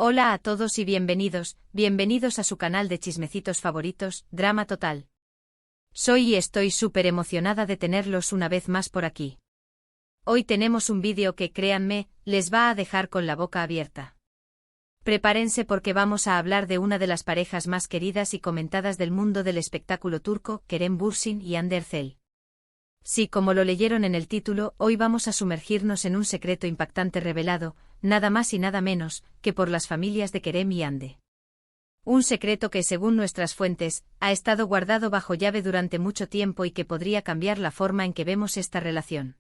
Hola a todos y bienvenidos a su canal de chismecitos favoritos, Drama Total. Soy y estoy súper emocionada de tenerlos una vez más por aquí. Hoy tenemos un vídeo que, créanme, les va a dejar con la boca abierta. Prepárense porque vamos a hablar de una de las parejas más queridas y comentadas del mundo del espectáculo turco, Kerem Bürsin y Hande Erçel. Sí, como lo leyeron en el título, hoy vamos a sumergirnos en un secreto impactante revelado, nada más y nada menos, que por las familias de Kerem y Hande. Un secreto que, según nuestras fuentes, ha estado guardado bajo llave durante mucho tiempo y que podría cambiar la forma en que vemos esta relación.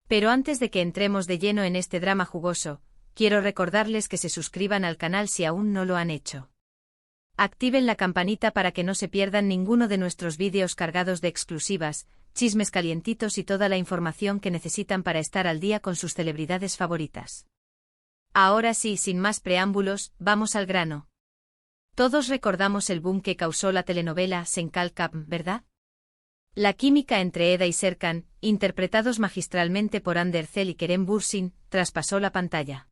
Pero antes de que entremos de lleno en este drama jugoso, quiero recordarles que se suscriban al canal si aún no lo han hecho. Activen la campanita para que no se pierdan ninguno de nuestros vídeos cargados de exclusivas, chismes calientitos y toda la información que necesitan para estar al día con sus celebridades favoritas. Ahora sí, sin más preámbulos, vamos al grano. Todos recordamos el boom que causó la telenovela Sen Kalkam, ¿verdad? La química entre Eda y Serkan, interpretados magistralmente por Hande Erçel y Kerem Bürsin, traspasó la pantalla.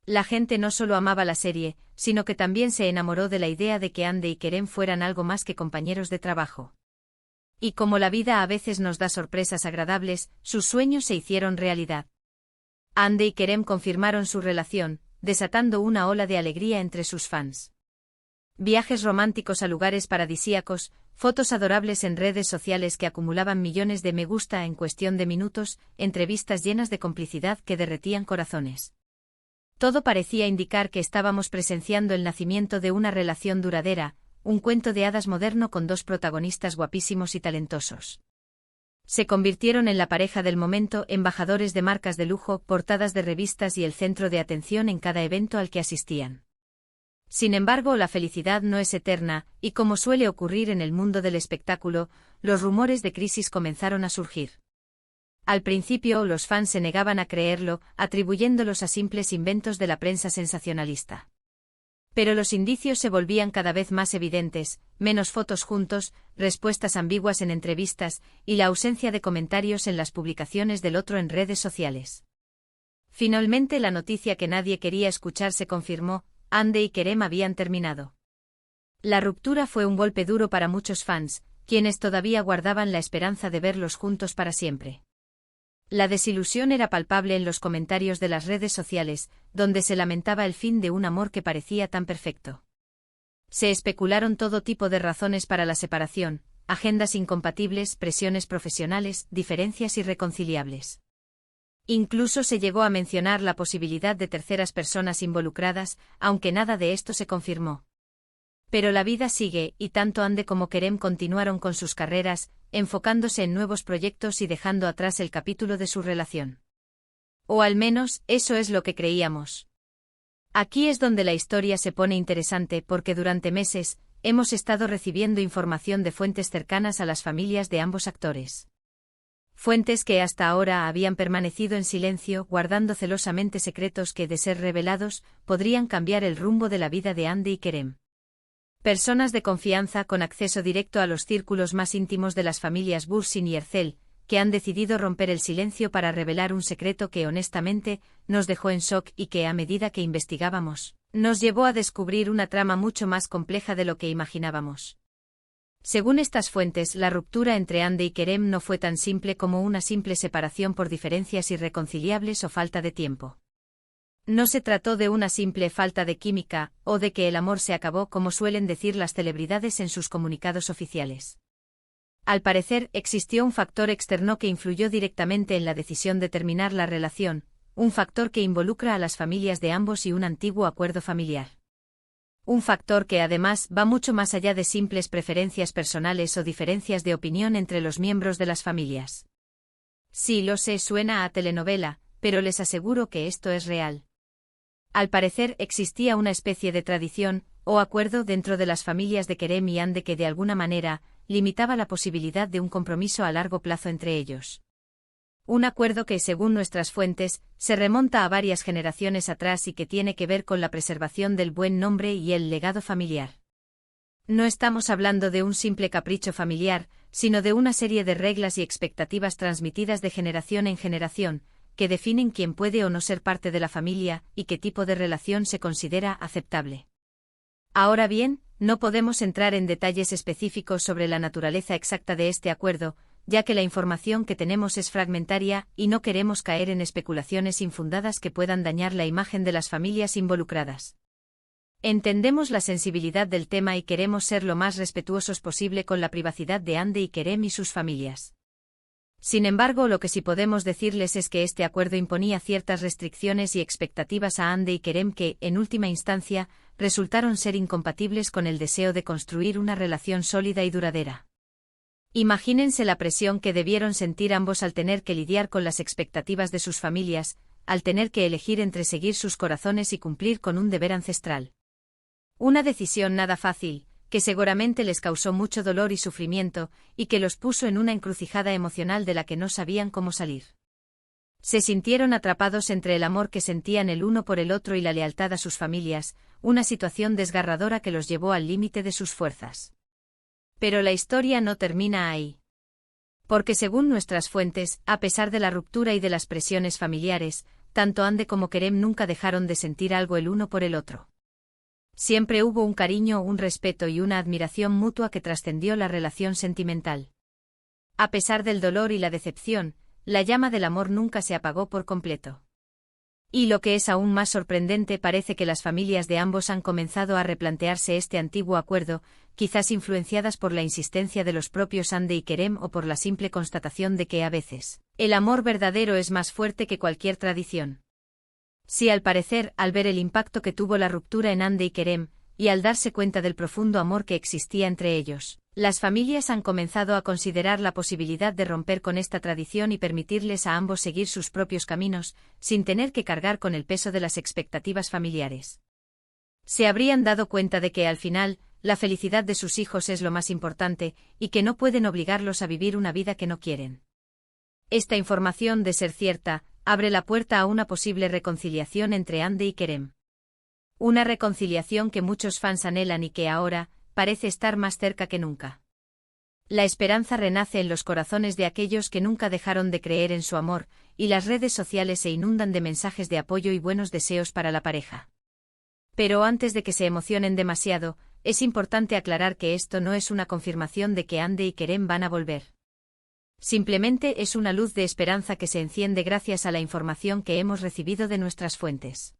La gente no solo amaba la serie, sino que también se enamoró de la idea de que Hande y Kerem fueran algo más que compañeros de trabajo. Y como la vida a veces nos da sorpresas agradables, sus sueños se hicieron realidad. Hande y Kerem confirmaron su relación, desatando una ola de alegría entre sus fans. Viajes románticos a lugares paradisíacos, fotos adorables en redes sociales que acumulaban millones de me gusta en cuestión de minutos, entrevistas llenas de complicidad que derretían corazones. Todo parecía indicar que estábamos presenciando el nacimiento de una relación duradera, un cuento de hadas moderno con dos protagonistas guapísimos y talentosos. Se convirtieron en la pareja del momento, embajadores de marcas de lujo, portadas de revistas y el centro de atención en cada evento al que asistían. Sin embargo, la felicidad no es eterna, y como suele ocurrir en el mundo del espectáculo, los rumores de crisis comenzaron a surgir. Al principio, los fans se negaban a creerlo, atribuyéndolos a simples inventos de la prensa sensacionalista. Pero los indicios se volvían cada vez más evidentes, menos fotos juntos, respuestas ambiguas en entrevistas, y la ausencia de comentarios en las publicaciones del otro en redes sociales. Finalmente, la noticia que nadie quería escuchar se confirmó: Hande y Kerem habían terminado. La ruptura fue un golpe duro para muchos fans, quienes todavía guardaban la esperanza de verlos juntos para siempre. La desilusión era palpable en los comentarios de las redes sociales, donde se lamentaba el fin de un amor que parecía tan perfecto. Se especularon todo tipo de razones para la separación: agendas incompatibles, presiones profesionales, diferencias irreconciliables. Incluso se llegó a mencionar la posibilidad de terceras personas involucradas, aunque nada de esto se confirmó. Pero la vida sigue, y tanto Hande como Kerem continuaron con sus carreras, enfocándose en nuevos proyectos y dejando atrás el capítulo de su relación. O al menos, eso es lo que creíamos. Aquí es donde la historia se pone interesante porque durante meses, hemos estado recibiendo información de fuentes cercanas a las familias de ambos actores. Fuentes que hasta ahora habían permanecido en silencio, guardando celosamente secretos que, de ser revelados, podrían cambiar el rumbo de la vida de Hande y Kerem. Personas de confianza con acceso directo a los círculos más íntimos de las familias Bürsin y Erçel, que han decidido romper el silencio para revelar un secreto que honestamente nos dejó en shock y que, a medida que investigábamos, nos llevó a descubrir una trama mucho más compleja de lo que imaginábamos. Según estas fuentes, la ruptura entre Hande y Kerem no fue tan simple como una simple separación por diferencias irreconciliables o falta de tiempo. No se trató de una simple falta de química, o de que el amor se acabó como suelen decir las celebridades en sus comunicados oficiales. Al parecer, existió un factor externo que influyó directamente en la decisión de terminar la relación, un factor que involucra a las familias de ambos y un antiguo acuerdo familiar. Un factor que además va mucho más allá de simples preferencias personales o diferencias de opinión entre los miembros de las familias. Sí, lo sé, suena a telenovela, pero les aseguro que esto es real. Al parecer existía una especie de tradición, o acuerdo dentro de las familias de Kerem y Hande que de alguna manera, limitaba la posibilidad de un compromiso a largo plazo entre ellos. Un acuerdo que, según nuestras fuentes, se remonta a varias generaciones atrás y que tiene que ver con la preservación del buen nombre y el legado familiar. No estamos hablando de un simple capricho familiar, sino de una serie de reglas y expectativas transmitidas de generación en generación, que definen quién puede o no ser parte de la familia y qué tipo de relación se considera aceptable. Ahora bien, no podemos entrar en detalles específicos sobre la naturaleza exacta de este acuerdo, ya que la información que tenemos es fragmentaria y no queremos caer en especulaciones infundadas que puedan dañar la imagen de las familias involucradas. Entendemos la sensibilidad del tema y queremos ser lo más respetuosos posible con la privacidad de Hande y Kerem y sus familias. Sin embargo, lo que sí podemos decirles es que este acuerdo imponía ciertas restricciones y expectativas a Hande y Kerem que, en última instancia, resultaron ser incompatibles con el deseo de construir una relación sólida y duradera. Imagínense la presión que debieron sentir ambos al tener que lidiar con las expectativas de sus familias, al tener que elegir entre seguir sus corazones y cumplir con un deber ancestral. Una decisión nada fácil, que seguramente les causó mucho dolor y sufrimiento, y que los puso en una encrucijada emocional de la que no sabían cómo salir. Se sintieron atrapados entre el amor que sentían el uno por el otro y la lealtad a sus familias, una situación desgarradora que los llevó al límite de sus fuerzas. Pero la historia no termina ahí. Porque según nuestras fuentes, a pesar de la ruptura y de las presiones familiares, tanto Hande como Kerem nunca dejaron de sentir algo el uno por el otro. Siempre hubo un cariño, un respeto y una admiración mutua que trascendió la relación sentimental. A pesar del dolor y la decepción, la llama del amor nunca se apagó por completo. Y lo que es aún más sorprendente, parece que las familias de ambos han comenzado a replantearse este antiguo acuerdo, quizás influenciadas por la insistencia de los propios Hande y Kerem o por la simple constatación de que a veces, el amor verdadero es más fuerte que cualquier tradición. Sí, al parecer, al ver el impacto que tuvo la ruptura en Hande y Kerem, y al darse cuenta del profundo amor que existía entre ellos, las familias han comenzado a considerar la posibilidad de romper con esta tradición y permitirles a ambos seguir sus propios caminos, sin tener que cargar con el peso de las expectativas familiares. Se habrían dado cuenta de que, al final, la felicidad de sus hijos es lo más importante, y que no pueden obligarlos a vivir una vida que no quieren. Esta información, de ser cierta, abre la puerta a una posible reconciliación entre Hande y Kerem. Una reconciliación que muchos fans anhelan y que ahora parece estar más cerca que nunca. La esperanza renace en los corazones de aquellos que nunca dejaron de creer en su amor, y las redes sociales se inundan de mensajes de apoyo y buenos deseos para la pareja. Pero antes de que se emocionen demasiado, es importante aclarar que esto no es una confirmación de que Hande y Kerem van a volver. Simplemente es una luz de esperanza que se enciende gracias a la información que hemos recibido de nuestras fuentes.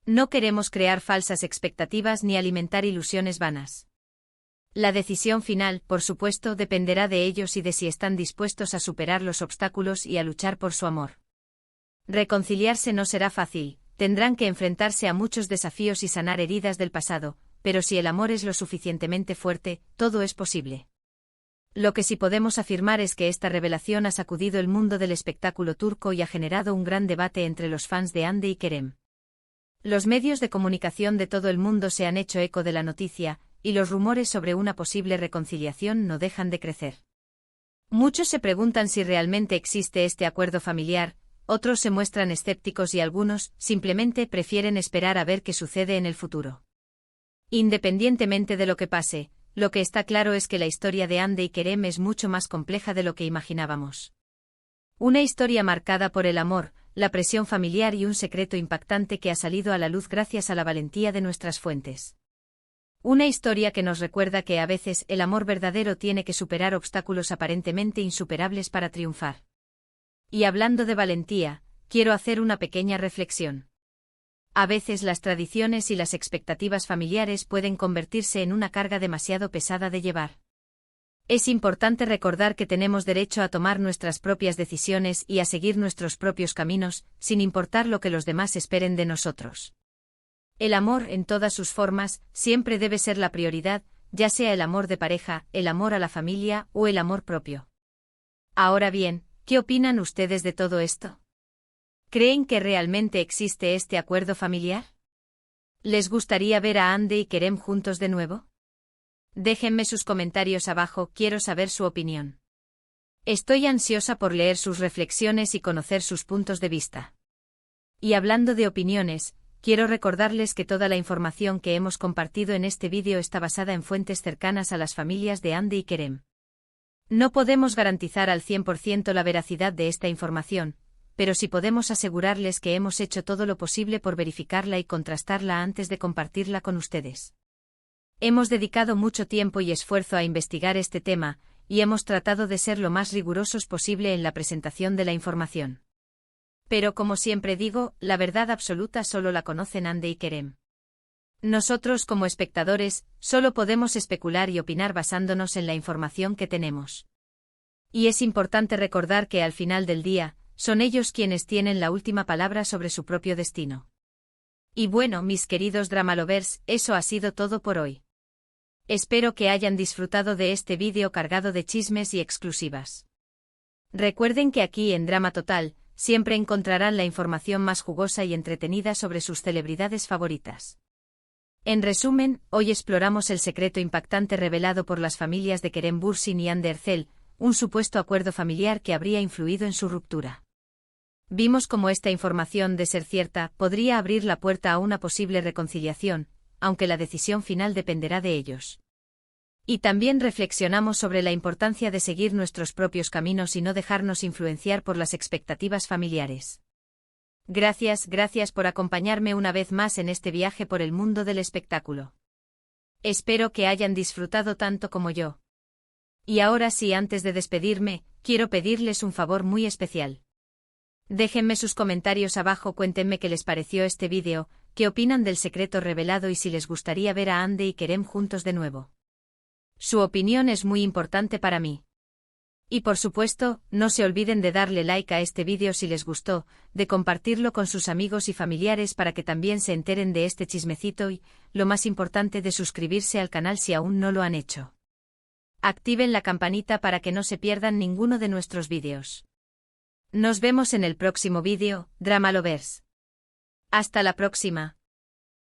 No queremos crear falsas expectativas ni alimentar ilusiones vanas. La decisión final, por supuesto, dependerá de ellos y de si están dispuestos a superar los obstáculos y a luchar por su amor. Reconciliarse no será fácil, tendrán que enfrentarse a muchos desafíos y sanar heridas del pasado, pero si el amor es lo suficientemente fuerte, todo es posible. Lo que sí podemos afirmar es que esta revelación ha sacudido el mundo del espectáculo turco y ha generado un gran debate entre los fans de Hande y Kerem. Los medios de comunicación de todo el mundo se han hecho eco de la noticia, y los rumores sobre una posible reconciliación no dejan de crecer. Muchos se preguntan si realmente existe este acuerdo familiar, otros se muestran escépticos y algunos simplemente prefieren esperar a ver qué sucede en el futuro. Independientemente de lo que pase, lo que está claro es que la historia de Hande y Kerem es mucho más compleja de lo que imaginábamos. Una historia marcada por el amor, la presión familiar y un secreto impactante que ha salido a la luz gracias a la valentía de nuestras fuentes. Una historia que nos recuerda que a veces el amor verdadero tiene que superar obstáculos aparentemente insuperables para triunfar. Y hablando de valentía, quiero hacer una pequeña reflexión. A veces las tradiciones y las expectativas familiares pueden convertirse en una carga demasiado pesada de llevar. Es importante recordar que tenemos derecho a tomar nuestras propias decisiones y a seguir nuestros propios caminos, sin importar lo que los demás esperen de nosotros. El amor, en todas sus formas, siempre debe ser la prioridad, ya sea el amor de pareja, el amor a la familia o el amor propio. Ahora bien, ¿qué opinan ustedes de todo esto? ¿Creen que realmente existe este acuerdo familiar? ¿Les gustaría ver a Hande y Kerem juntos de nuevo? Déjenme sus comentarios abajo, quiero saber su opinión. Estoy ansiosa por leer sus reflexiones y conocer sus puntos de vista. Y hablando de opiniones, quiero recordarles que toda la información que hemos compartido en este vídeo está basada en fuentes cercanas a las familias de Hande y Kerem. No podemos garantizar al 100% la veracidad de esta información, pero sí podemos asegurarles que hemos hecho todo lo posible por verificarla y contrastarla antes de compartirla con ustedes. Hemos dedicado mucho tiempo y esfuerzo a investigar este tema, y hemos tratado de ser lo más rigurosos posible en la presentación de la información. Pero como siempre digo, la verdad absoluta solo la conocen Ande y Kerem. Nosotros como espectadores, solo podemos especular y opinar basándonos en la información que tenemos. Y es importante recordar que al final del día, son ellos quienes tienen la última palabra sobre su propio destino. Y bueno, mis queridos Dramalovers, eso ha sido todo por hoy. Espero que hayan disfrutado de este vídeo cargado de chismes y exclusivas. Recuerden que aquí en Drama Total, siempre encontrarán la información más jugosa y entretenida sobre sus celebridades favoritas. En resumen, hoy exploramos el secreto impactante revelado por las familias de Kerem Bürsin y Hande Erçel, un supuesto acuerdo familiar que habría influido en su ruptura. Vimos cómo esta información, de ser cierta, podría abrir la puerta a una posible reconciliación, aunque la decisión final dependerá de ellos. Y también reflexionamos sobre la importancia de seguir nuestros propios caminos y no dejarnos influenciar por las expectativas familiares. Gracias por acompañarme una vez más en este viaje por el mundo del espectáculo. Espero que hayan disfrutado tanto como yo. Y ahora sí, antes de despedirme, quiero pedirles un favor muy especial. Déjenme sus comentarios abajo, cuéntenme qué les pareció este vídeo, qué opinan del secreto revelado y si les gustaría ver a Hande y Kerem juntos de nuevo. Su opinión es muy importante para mí. Y por supuesto, no se olviden de darle like a este vídeo si les gustó, de compartirlo con sus amigos y familiares para que también se enteren de este chismecito y, lo más importante, de suscribirse al canal si aún no lo han hecho. Activen la campanita para que no se pierdan ninguno de nuestros vídeos. Nos vemos en el próximo vídeo, Dramalovers. Hasta la próxima.